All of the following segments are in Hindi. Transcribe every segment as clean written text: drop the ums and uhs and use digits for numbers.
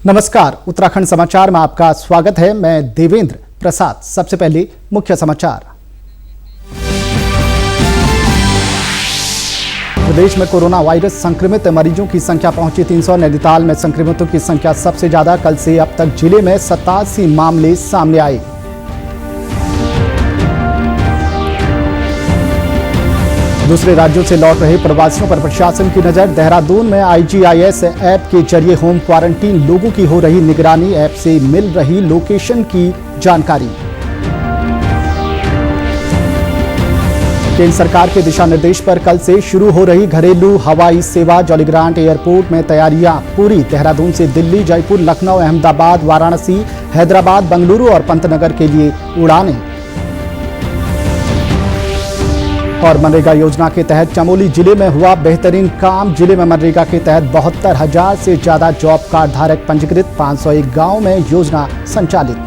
नमस्कार, उत्तराखंड समाचार में आपका स्वागत है। मैं देवेंद्र प्रसाद। सबसे पहले मुख्य समाचार। प्रदेश में कोरोना वायरस संक्रमित मरीजों की संख्या पहुंची 300। नैनीताल में संक्रमितों की संख्या सबसे ज्यादा। कल से अब तक जिले में 87 मामले सामने आए। दूसरे राज्यों से लौट रहे प्रवासियों पर प्रशासन की नजर। देहरादून में IGIS ऐप के जरिए होम क्वारंटीन लोगों की हो रही निगरानी। ऐप से मिल रही लोकेशन की जानकारी। केंद्र सरकार के दिशा निर्देश पर कल से शुरू हो रही घरेलू हवाई सेवा। जॉलीग्रांट एयरपोर्ट में तैयारियां पूरी। देहरादून से दिल्ली, जयपुर, लखनऊ, अहमदाबाद, वाराणसी, हैदराबाद, बेंगलुरु और पंतनगर के लिए उड़ानें। और मनरेगा योजना के तहत चमोली जिले में हुआ बेहतरीन काम। जिले में मनरेगा के तहत 72,000 से ज्यादा जॉब कार्ड धारक पंजीकृत। 501 गांव में योजना संचालित।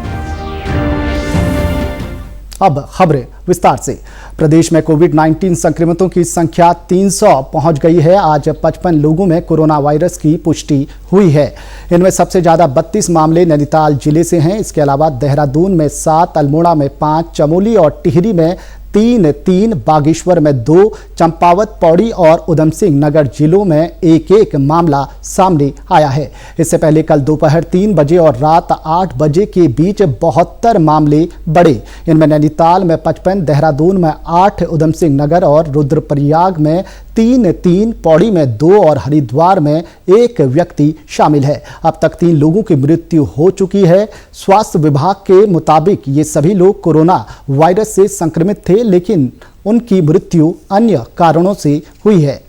अब खबरें विस्तार से। प्रदेश में कोविड-19 संक्रमितों की संख्या 300 पहुंच गई है। आज 55 लोगों में कोरोना वायरस की पुष्टि हुई है। इनमें सबसे ज्यादा 32 मामले नैनीताल जिले से हैं। इसके अलावा देहरादून में 7, अल्मोड़ा में 5, चमोली और टिहरी में 3, बागेश्वर में 2, चंपावत, पौड़ी और उधम सिंह नगर जिलों में 1-1 मामला सामने आया है। इससे पहले कल दोपहर 3 बजे और रात 8 बजे के बीच 72 मामले बढ़े। इनमें नैनीताल में 55, देहरादून में 8, उधम सिंह नगर और रुद्रप्रयाग में 3, पौड़ी में 2 और हरिद्वार में 1 व्यक्ति शामिल है। अब तक 3 लोगों की मृत्यु हो चुकी है। स्वास्थ्य विभाग के मुताबिक ये सभी लोग कोरोना वायरस से संक्रमित थे, लेकिन उनकी मृत्यु अन्य कारणों से हुई है।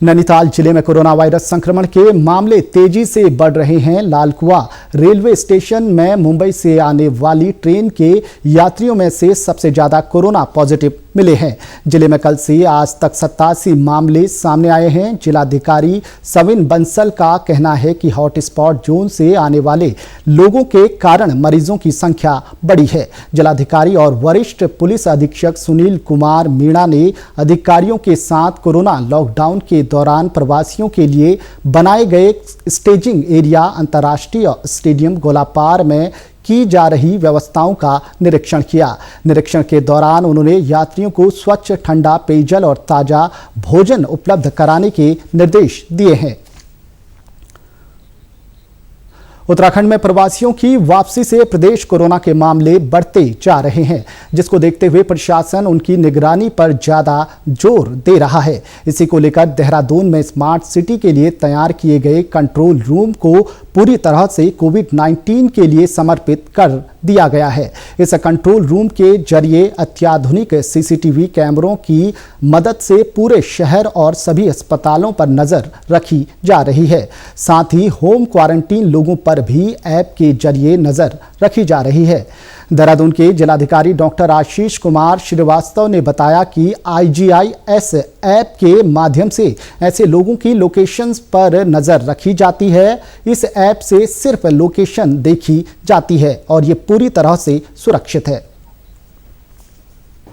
नैनीताल जिले में कोरोना वायरस संक्रमण के मामले तेजी से बढ़ रहे हैं। लालकुआं रेलवे स्टेशन में मुंबई से आने वाली ट्रेन के यात्रियों में से सबसे ज्यादा कोरोना पॉजिटिव मिले हैं। जिले में कल से आज तक 87 मामले सामने आए हैं। जिलाधिकारी सविन बंसल का कहना है कि हॉटस्पॉट जोन से आने वाले लोगों के कारण मरीजों की संख्या बढ़ी है। जिलाधिकारी और वरिष्ठ पुलिस अधीक्षक सुनील कुमार मीणा ने अधिकारियों के साथ कोरोना लॉकडाउन के दौरान प्रवासियों के लिए बनाए गए स्टेजिंग एरिया, अंतर्राष्ट्रीय स्टेडियम गोलापार में की जा रही व्यवस्थाओं का निरीक्षण किया। निरीक्षण के दौरान उन्होंने यात्रियों को स्वच्छ, ठंडा पेयजल और ताजा भोजन उपलब्ध कराने के निर्देश दिए हैं। उत्तराखंड में प्रवासियों की वापसी से प्रदेश कोरोना के मामले बढ़ते जा रहे हैं, जिसको देखते हुए प्रशासन उनकी निगरानी पर ज्यादा जोर दे रहा है। इसी को लेकर देहरादून में स्मार्ट सिटी के लिए तैयार किए गए कंट्रोल रूम को पूरी तरह से कोविड-19 के लिए समर्पित कर दिया गया है। इस कंट्रोल रूम के जरिए अत्याधुनिक CCTV कैमरों की मदद से पूरे शहर और सभी अस्पतालों पर नजर रखी जा रही है। साथ ही होम क्वारंटीन लोगों पर भी ऐप के जरिए नजर रखी जा रही है। देहरादून के जिलाधिकारी डॉक्टर आशीष कुमार श्रीवास्तव ने बताया कि IGIS ऐप के माध्यम से ऐसे लोगों की लोकेशंस पर नजर रखी जाती है। इस ऐप से सिर्फ लोकेशन देखी जाती है और ये पूरी तरह से सुरक्षित है।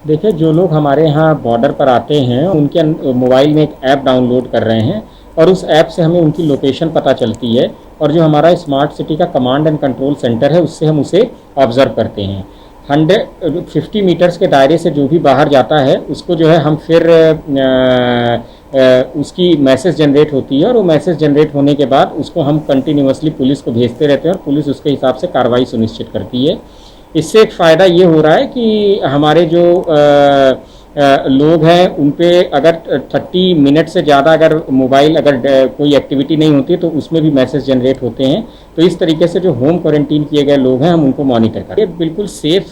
देखिए, जो लोग हमारे यहाँ बॉर्डर पर आते हैं उनके मोबाइल में एक ऐप डाउनलोड कर रहे हैं और उस ऐप से हमें उनकी लोकेशन पता चलती है और जो हमारा स्मार्ट सिटी का कमांड एंड कंट्रोल सेंटर है उससे हम उसे ऑब्जर्व करते हैं। 150 मीटर्स के दायरे से जो भी बाहर जाता है उसको जो है हम फिर उसकी मैसेज जनरेट होती है और वो मैसेज जनरेट होने के बाद उसको हम कंटिन्यूअसली पुलिस को भेजते रहते हैं और पुलिस उसके हिसाब से कार्रवाई सुनिश्चित करती है। इससे एक फ़ायदा ये हो रहा है कि हमारे जो लोग हैं उन पे अगर 30 मिनट से ज़्यादा अगर मोबाइल अगर कोई एक्टिविटी नहीं होती तो उसमें भी मैसेज जनरेट होते हैं। तो इस तरीके से जो होम क्वारंटीन किए गए लोग हैं हम उनको मॉनिटर करते हैं। ये बिल्कुल सेफ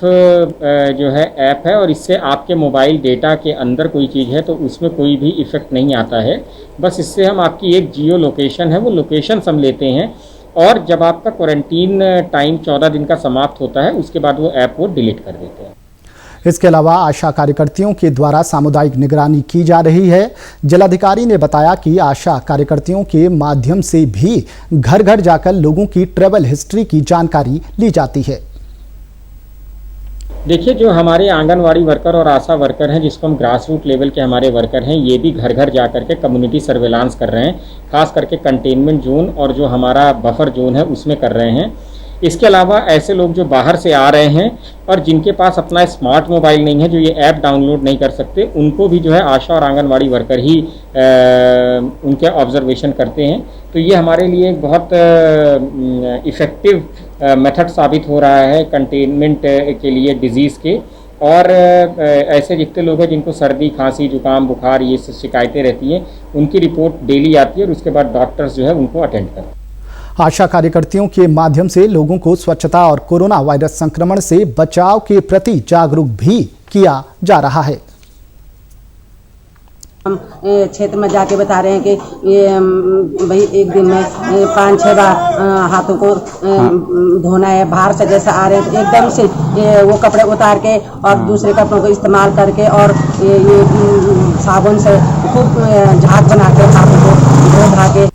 जो है ऐप है और इससे आपके मोबाइल डेटा के अंदर कोई चीज़ है तो उसमें कोई भी इफेक्ट नहीं आता है। बस इससे हम आपकी एक जियो लोकेशन है वो लोकेशन हम लेते हैं और जब आपका क्वारंटीन टाइम 14 दिन का समाप्त होता है उसके बाद वो ऐप को डिलीट कर देते हैं। इसके अलावा आशा कार्यकर्तियों के द्वारा सामुदायिक निगरानी की जा रही है। जिलाधिकारी ने बताया कि आशा कार्यकर्तियों के माध्यम से भी घर घर जाकर लोगों की ट्रैवल हिस्ट्री की जानकारी ली जाती है। देखिए, जो हमारे आंगनवाड़ी वर्कर और आशा वर्कर हैं, जिसको हम ग्रास रूट लेवल के हमारे वर्कर हैं, ये भी घर घर जा करके कम्युनिटी सर्वेलांस कर रहे हैं, खास करके कंटेनमेंट जोन और जो हमारा बफर जोन है उसमें कर रहे हैं। इसके अलावा ऐसे लोग जो बाहर से आ रहे हैं और जिनके पास अपना स्मार्ट मोबाइल नहीं है, जो ये ऐप डाउनलोड नहीं कर सकते, उनको भी जो है आशा और आंगनवाड़ी वर्कर ही उनके ऑब्जर्वेशन करते हैं। तो ये हमारे लिए एक बहुत इफ़ेक्टिव मेथड साबित हो रहा है कंटेनमेंट के लिए डिजीज़ के। और ऐसे जितने लोग हैं जिनको सर्दी, खांसी, जुकाम, बुखार ये सब शिकायतें रहती हैं, उनकी रिपोर्ट डेली आती है और उसके बाद डॉक्टर्स जो है उनको अटेंड करते हैं। आशा कार्यकर्तियों के माध्यम से लोगों को स्वच्छता और कोरोना वायरस संक्रमण से बचाव के प्रति जागरूक भी किया जा रहा है। हम क्षेत्र में जाके बता रहे हैं कि ये भाई एक दिन में 5-6 बार हाथों को धोना है। बाहर से जैसे आ रहे हैं तो एकदम से वो कपड़े उतार के और दूसरे कपड़ों को इस्तेमाल करके और ये साबुन से खूब झाग बना के हाथों को धो धा के।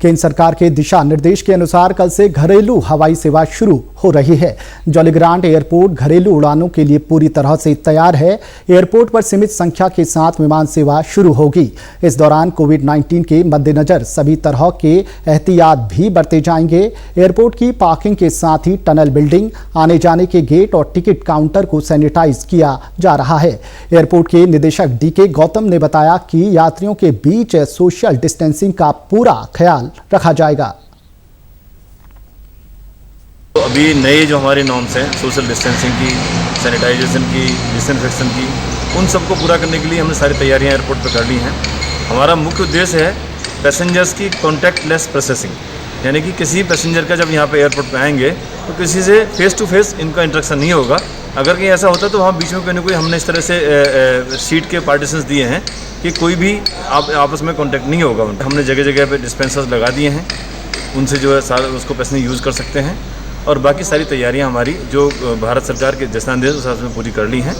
केंद्र सरकार के दिशा निर्देश के अनुसार कल से घरेलू हवाई सेवा शुरू हो रही है। जॉलीग्रांट एयरपोर्ट घरेलू उड़ानों के लिए पूरी तरह से तैयार है। एयरपोर्ट पर सीमित संख्या के साथ विमान सेवा शुरू होगी। इस दौरान कोविड-19 के मद्देनजर सभी तरह के एहतियात भी बरते जाएंगे। एयरपोर्ट की पार्किंग के साथ ही टनल बिल्डिंग, आने जाने के गेट और टिकट काउंटर को सैनिटाइज किया जा रहा है। एयरपोर्ट के निदेशक डीके गौतम ने बताया कि यात्रियों के बीच सोशल डिस्टेंसिंग का पूरा ख्याल रखा जाएगा। तो अभी नए जो हमारे नॉर्म्स हैं सोशल डिस्टेंसिंग की, सैनिटाइजेशन की, डिसइंफेक्शन की, उन सबको पूरा करने के लिए हमने सारी तैयारियां एयरपोर्ट पर कर ली हैं। हमारा मुख्य उद्देश्य है पैसेंजर्स की कॉन्टैक्टलेस प्रोसेसिंग, यानी कि किसी पैसेंजर का जब यहाँ पे एयरपोर्ट पे आएंगे तो किसी से फेस टू फेस इनका इंटरेक्शन नहीं होगा। अगर कहीं ऐसा होता है तो वहाँ बीच में कोई ना कोई हमने इस तरह से सीट के पार्टीशंस दिए हैं कि कोई भी आपस में कांटेक्ट नहीं होगा। हमने जगह जगह पे डिस्पेंसर्स लगा दिए हैं, उनसे जो है सारा उसको पैसेंजर यूज़ कर सकते हैं। और बाकी सारी तैयारियां हमारी जो भारत सरकार के दिशा निर्देश उस हिसाब से पूरी कर ली हैं।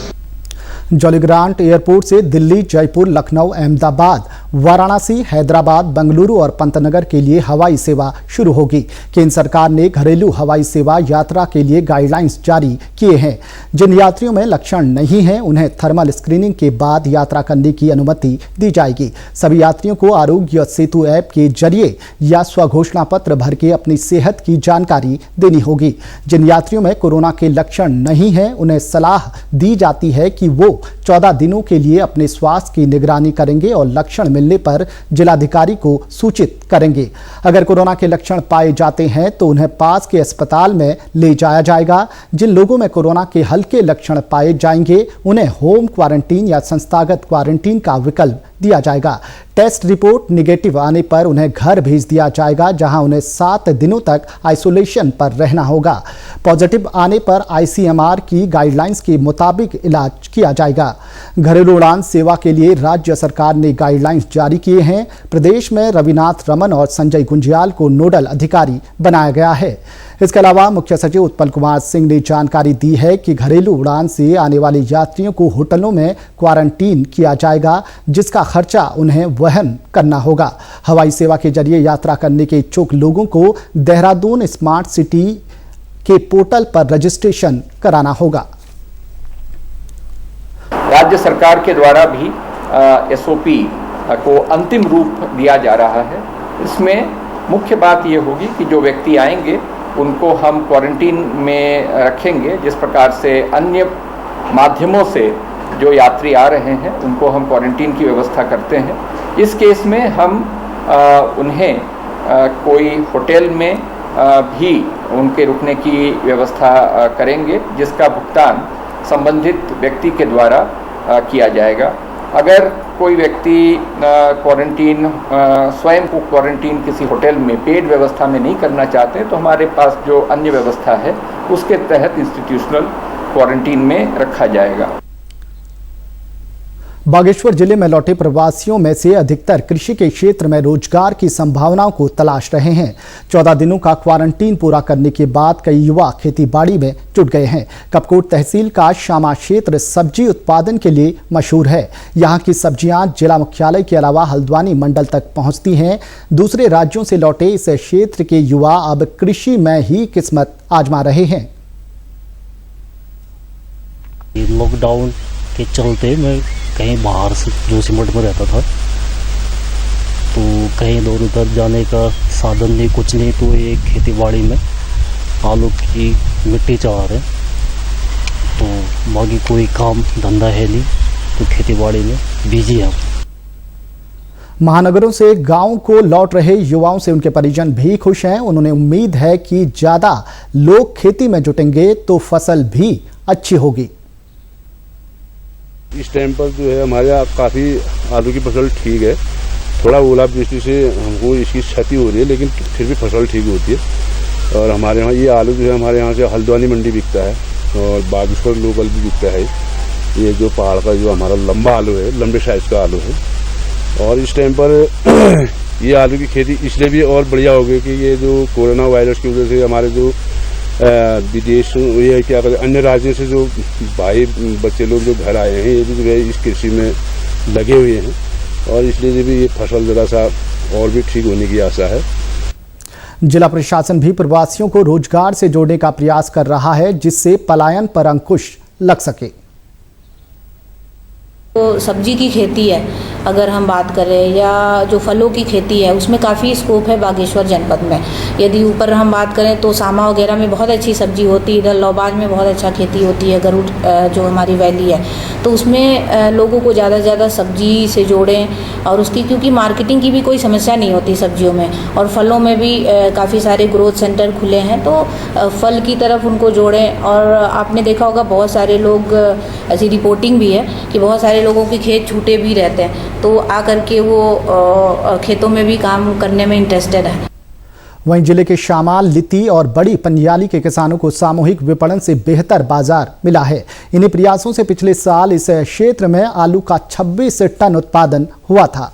जॉलीग्रांट एयरपोर्ट से दिल्ली, जयपुर, लखनऊ, अहमदाबाद, वाराणसी, हैदराबाद, बेंगलुरु और पंतनगर के लिए हवाई सेवा शुरू होगी। केंद्र सरकार ने घरेलू हवाई सेवा यात्रा के लिए गाइडलाइंस जारी किए हैं। जिन यात्रियों में लक्षण नहीं हैं उन्हें थर्मल स्क्रीनिंग के बाद यात्रा करने की अनुमति दी जाएगी। सभी यात्रियों को आरोग्य सेतु ऐप के जरिए या स्वघोषणा पत्र भर के अपनी सेहत की जानकारी देनी होगी। जिन यात्रियों में कोरोना के लक्षण नहीं हैं उन्हें सलाह दी जाती है कि वो 14 दिनों के लिए अपने स्वास्थ्य की निगरानी करेंगे और लक्षण मिलने पर जिलाधिकारी को सूचित करेंगे। अगर कोरोना के लक्षण पाए जाते हैं तो उन्हें पास के अस्पताल में ले जाया जाएगा। जिन लोगों में कोरोना के हल्के लक्षण पाए जाएंगे उन्हें होम क्वारंटीन या संस्थागत क्वारंटीन का विकल्प दिया जाएगा। टेस्ट रिपोर्ट निगेटिव आने पर उन्हें घर भेज दिया जाएगा, जहां उन्हें 7 दिनों तक आइसोलेशन पर रहना होगा। पॉजिटिव आने पर आईसीएमआर की गाइडलाइंस के मुताबिक इलाज किया जाएगा। घरेलू उड़ान सेवा के लिए राज्य सरकार ने गाइडलाइंस जारी किए हैं। प्रदेश में रविनाथ रमन और संजय गुंजियाल को नोडल अधिकारी बनाया गया है। इसके अलावा मुख्य सचिव उत्पल कुमार सिंह ने जानकारी दी है कि घरेलू उड़ान से आने वाले यात्रियों को होटलों में क्वारंटीन किया जाएगा, जिसका खर्चा उन्हें वहन करना होगा। हवाई सेवा के जरिए यात्रा करने के इच्छुक लोगों को देहरादून स्मार्ट सिटी के पोर्टल पर रजिस्ट्रेशन कराना होगा। राज्य सरकार के द्वारा भी एसओपी को अंतिम रूप दिया जा रहा है। इसमें मुख्य बात ये होगी कि जो व्यक्ति आएंगे उनको हम क्वारंटीन में रखेंगे, जिस प्रकार से अन्य माध्यमों से जो यात्री आ रहे हैं उनको हम क्वारंटीन की व्यवस्था करते हैं। इस केस में हम उन्हें कोई होटल में भी उनके रुकने की व्यवस्था करेंगे, जिसका भुगतान संबंधित व्यक्ति के द्वारा किया जाएगा। अगर कोई व्यक्ति क्वारंटीन स्वयं को क्वारंटीन किसी होटल में पेड व्यवस्था में नहीं करना चाहते तो हमारे पास जो अन्य व्यवस्था है उसके तहत इंस्टीट्यूशनल क्वारंटीन में रखा जाएगा। बागेश्वर जिले में लौटे प्रवासियों में से अधिकतर कृषि के क्षेत्र में रोजगार की संभावनाओं को तलाश रहे हैं। 14 दिनों का क्वारंटीन पूरा करने के बाद कई युवा खेतीबाड़ी में जुट गए हैं। कपकोट तहसील का श्यामा क्षेत्र सब्जी उत्पादन के लिए मशहूर है। यहाँ की सब्जियां जिला मुख्यालय के अलावा हल्द्वानी मंडल तक पहुँचती हैं। दूसरे राज्यों से लौटे इस क्षेत्र के युवा अब कृषि में ही किस्मत आजमा रहे हैं। लॉकडाउन के चलते मैं कहीं बाहर से जोशीमठ में रहता था, तो कहीं इधर उधर जाने का साधन नहीं, कुछ नहीं। तो ये खेती बाड़ी में आलू की मिट्टी चढ़ा रहे, तो बाकी कोई काम धंधा है नहीं, तो खेती बाड़ी में बिजी है। महानगरों से गांव को लौट रहे युवाओं से उनके परिजन भी खुश हैं। उन्होंने उम्मीद है कि ज्यादा लोग खेती में जुटेंगे तो फसल भी अच्छी होगी। इस टाइम पर जो है हमारे यहाँ काफ़ी आलू की फसल ठीक है। थोड़ा ओलावृष्टि से हमको इसकी क्षति हो रही है, लेकिन फिर भी फसल ठीक होती है। और हमारे यहाँ ये आलू जो है हमारे यहाँ से हल्द्वानी मंडी बिकता है और बागेश्वर लोकल भी बिकता है। ये जो पहाड़ का जो हमारा लंबा आलू है, लंबे साइज का आलू है। और इस टाइम पर ये आलू की खेती इसलिए भी और बढ़िया हो गई कि ये जो कोरोना वायरस की वजह से हमारे जो विदेश ये क्या कहते हैं अन्य राज्यों से जो भाई बच्चे लोग जो घर आए हैं, ये भी जो है इस कृषि में लगे हुए हैं और इसलिए भी ये फसल ज़रा सा और भी ठीक होने की आशा है। जिला प्रशासन भी प्रवासियों को रोजगार से जोड़ने का प्रयास कर रहा है, जिससे पलायन पर अंकुश लग सके। तो सब्जी की खेती है अगर हम बात करें, या जो फलों की खेती है, उसमें काफ़ी स्कोप है बागेश्वर जनपद में। यदि ऊपर हम बात करें तो सामा वगैरह में बहुत अच्छी सब्जी होती है, इधर लौबाज में बहुत अच्छा खेती होती है, गरुड़ जो हमारी वैली है, तो उसमें लोगों को ज़्यादा से ज़्यादा सब्जी से जोड़ें। और उसकी क्योंकि मार्केटिंग की भी कोई समस्या नहीं होती सब्जियों में, और फलों में भी काफ़ी सारे ग्रोथ सेंटर खुले हैं, तो फल की तरफ उनको जोड़ें। और आपने देखा होगा बहुत सारे लोग, ऐसी रिपोर्टिंग भी है कि बहुत सारे लोगों के खेत छूटे भी रहते हैं, तो आकर के वो खेतों में भी काम करने में इंटरेस्टेड है। वहीं जिले के शामाल, लिती और बड़ी पनियाली के किसानों को सामूहिक विपणन से बेहतर बाजार मिला है। इन्हीं प्रयासों से पिछले साल इस क्षेत्र में आलू का 26 टन उत्पादन हुआ था।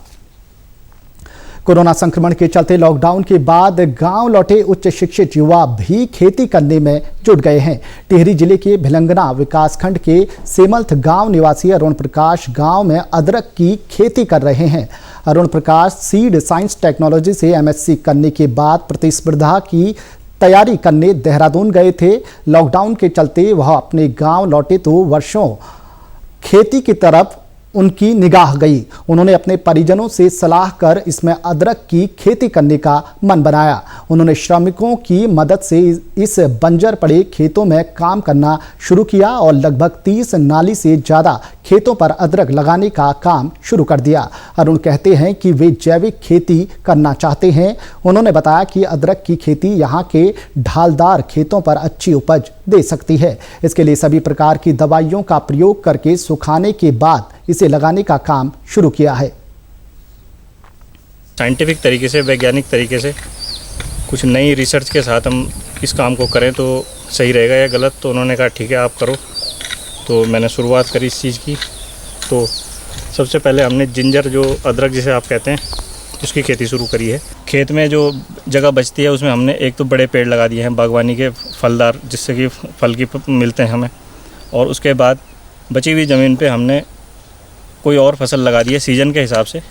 कोरोना संक्रमण के चलते लॉकडाउन के बाद गांव लौटे उच्च शिक्षित युवा भी खेती करने में जुट गए हैं। टिहरी जिले के भिलंगना विकासखंड के सेमल्थ गांव निवासी अरुण प्रकाश गांव में अदरक की खेती कर रहे हैं। अरुण प्रकाश सीड साइंस टेक्नोलॉजी से MSc करने के बाद प्रतिस्पर्धा की तैयारी करने देहरादून गए थे। लॉकडाउन के चलते वह अपने गाँव लौटे तो वर्षों खेती की तरफ उनकी निगाह गई। उन्होंने अपने परिजनों से सलाह कर इसमें अदरक की खेती करने का मन बनाया। उन्होंने श्रमिकों की मदद से इस बंजर पड़े खेतों में काम करना शुरू किया और लगभग 30 नाली से ज़्यादा खेतों पर अदरक लगाने का काम शुरू कर दिया। अरुण कहते हैं कि वे जैविक खेती करना चाहते हैं। उन्होंने बताया कि अदरक की खेती यहाँ के ढालदार खेतों पर अच्छी उपज दे सकती है। इसके लिए सभी प्रकार की दवाइयों का प्रयोग करके सुखाने के बाद इसे लगाने का काम शुरू किया है। साइंटिफिक तरीके से, वैज्ञानिक तरीके से कुछ नई रिसर्च के साथ हम इस काम को करें तो सही रहेगा या गलत। तो उन्होंने कहा ठीक है आप करो, तो मैंने शुरुआत करी इस चीज़ की। तो सबसे पहले हमने जिंजर, जो अदरक जिसे आप कहते हैं, उसकी खेती शुरू करी है। खेत में जो जगह बचती है उसमें हमने एक तो बड़े पेड़ लगा दिए हैं बागवानी के फलदार, जिससे कि फल की मिलते हैं हमें। और उसके बाद बची हुई ज़मीन पे हमने कोई और फसल लगा दी है सीजन के हिसाब से।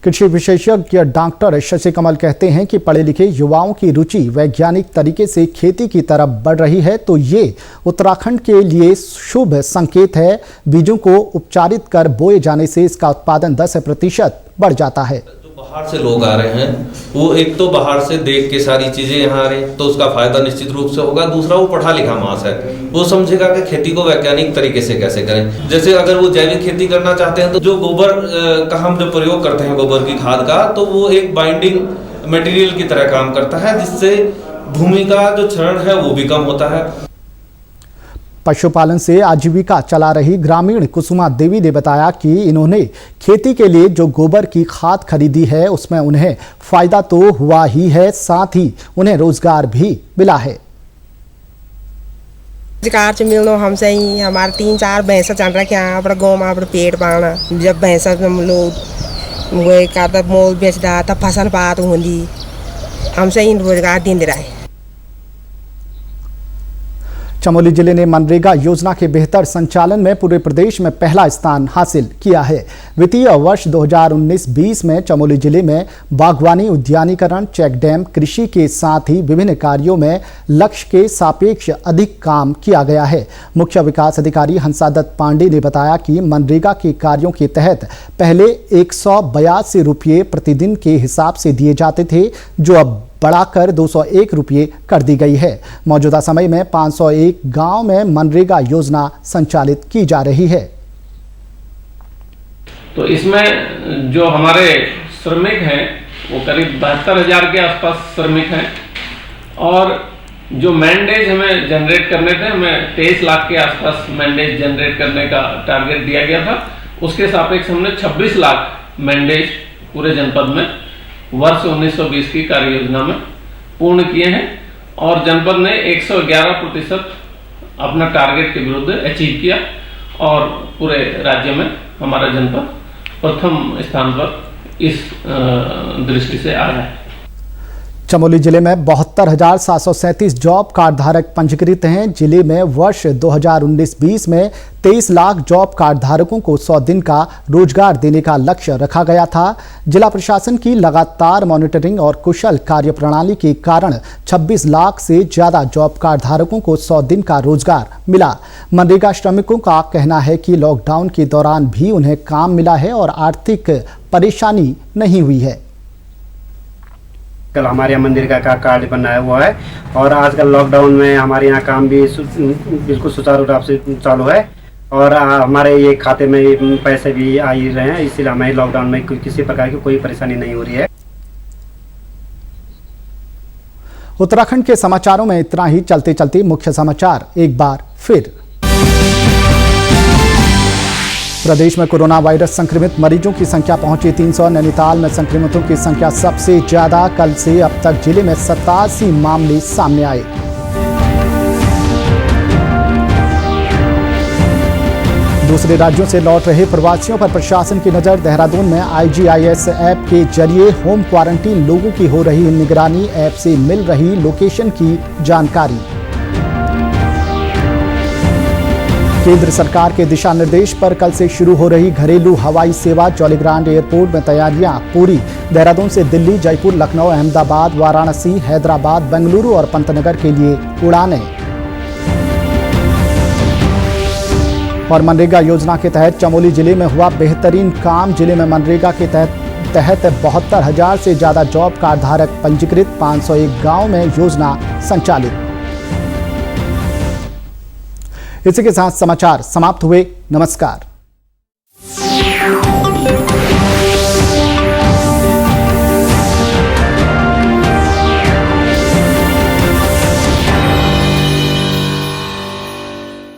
कृषि विशेषज्ञ डॉक्टर शशि कमल कहते हैं कि पढ़े लिखे युवाओं की रुचि वैज्ञानिक तरीके से खेती की तरफ बढ़ रही है, तो ये उत्तराखंड के लिए शुभ संकेत है। बीजों को उपचारित कर बोए जाने से इसका उत्पादन 10% बढ़ जाता है। बाहर से लोग आ रहे हैं, वो एक तो बाहर से देख के सारी चीजें यहाँ आ रही हैं, तो उसका फायदा निश्चित रूप से होगा। दूसरा, वो पढ़ा लिखा मास है, वो समझेगा कि खेती को वैज्ञानिक तरीके से कैसे करें। जैसे अगर वो जैविक खेती करना चाहते हैं तो जो गोबर का हम जो प्रयोग करते हैं, गोबर की खाद का, तो वो एक बाइंडिंग मटेरियल की तरह काम करता है, जिससे भूमि का जो क्षरण है वो भी कम होता है। पशुपालन से आजीविका चला रही ग्रामीण कुसुमा देवी ने बताया कि इन्होंने खेती के लिए जो गोबर की खाद खरीदी है उसमें उन्हें फायदा तो हुआ ही है, साथ ही उन्हें रोजगार भी मिला है। रोजगार मिलना हमसे ही, हमारे 3-4 भैंसा चल रखे हैं अपने गाँव में, अपने पेट पाना। जब भैंसा हम लोग वो का मोल बेचता तब फसल बात होती, हमसे ही रोजगार दिन रहा है। चमोली जिले ने मनरेगा योजना के बेहतर संचालन में पूरे प्रदेश में पहला स्थान हासिल किया है। वित्तीय वर्ष 2019-20 में चमोली जिले में बागवानी, उद्यानीकरण, चेक डैम, कृषि के साथ ही विभिन्न कार्यों में लक्ष्य के सापेक्ष अधिक काम किया गया है। मुख्य विकास अधिकारी हंसादत्त पांडे ने बताया कि मनरेगा के कार्यों के तहत पहले 182 रुपये प्रतिदिन के हिसाब से दिए जाते थे, जो अब बढ़ाकर 201 रुपये कर दी गई है। मौजूदा समय में 501 गांव में मनरेगा योजना संचालित की जा रही है। तो इसमें जो हमारे श्रमिक हैं वो करीब 72,000 के आसपास श्रमिक हैं और जो मैंडेज हमें जनरेट करने थे, हमें 23 लाख के आसपास मैंडेज जनरेट करने का टारगेट दिया गया था। उसके सापेक्ष हमने 26 लाख मैंडेज पूरे जनपद में वर्ष 1920 की कार्य योजना में पूर्ण किए हैं और जनपद ने 111% अपना टारगेट के विरुद्ध अचीव किया और पूरे राज्य में हमारा जनपद प्रथम स्थान पर इस दृष्टि से आ रहा है। चमोली जिले में 72,737 जॉब कार्ड धारक पंजीकृत हैं। जिले में वर्ष 2019-20 में 23 लाख जॉब कार्ड धारकों को 100 दिन का रोजगार देने का लक्ष्य रखा गया था। जिला प्रशासन की लगातार मॉनिटरिंग और कुशल कार्यप्रणाली के कारण 26 लाख से ज्यादा जॉब कार्ड धारकों को 100 दिन का रोजगार मिला। मनरेगा श्रमिकों का कहना है कि लॉकडाउन के दौरान भी उन्हें काम मिला है और आर्थिक परेशानी नहीं हुई है। कल हमारे यहाँ मनरेगा का कार्ड बनाया हुआ है और आजकल लॉकडाउन में हमारे यहाँ काम भी बिल्कुल सुचारू रूप से चालू है और हमारे ये खाते में पैसे भी आ ही रहे हैं, इसलिए हमें लॉकडाउन में किसी प्रकार की कोई परेशानी नहीं हो रही है। उत्तराखंड के समाचारों में इतना ही। चलते चलते मुख्य समाचार एक बार फिर। प्रदेश में कोरोना वायरस संक्रमित मरीजों की संख्या पहुंची 300। नैनीताल में संक्रमितों की संख्या सबसे ज्यादा। कल से अब तक जिले में 87 मामले सामने आए। दूसरे राज्यों से लौट रहे प्रवासियों पर प्रशासन की नजर। देहरादून में IGIS ऐप के जरिए होम क्वारंटीन लोगों की हो रही निगरानी। ऐप से मिल रही लोकेशन की जानकारी। केंद्र सरकार के दिशा निर्देश पर कल से शुरू हो रही घरेलू हवाई सेवा। जौलीग्रांट एयरपोर्ट में तैयारियां पूरी। देहरादून से दिल्ली, जयपुर, लखनऊ, अहमदाबाद, वाराणसी, हैदराबाद, बेंगलुरु और पंतनगर के लिए उड़ानें। और मनरेगा योजना के तहत चमोली जिले में हुआ बेहतरीन काम। जिले में मनरेगा के तहत 72,000 से ज्यादा जॉब कार्ड धारक पंजीकृत। 501 गांव में योजना संचालित। इसी के साथ समाचार समाप्त हुए। नमस्कार।